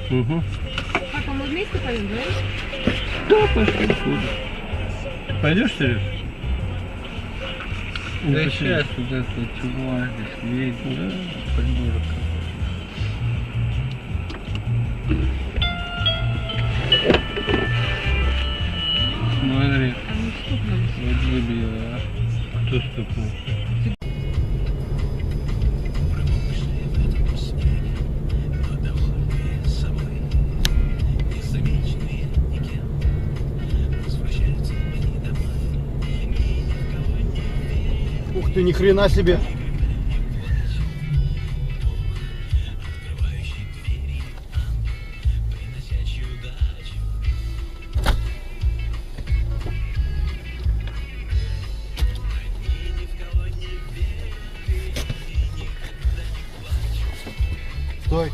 Угу. Папа, мы вместе пойдем, да? Да, пошли сюда. Пойдешь, Сереж? Да сейчас туда чувак здесь едет, да, придурок. Смотри, вот забила. Кто стукнул? Ух ты, ни хрена себе. Стой.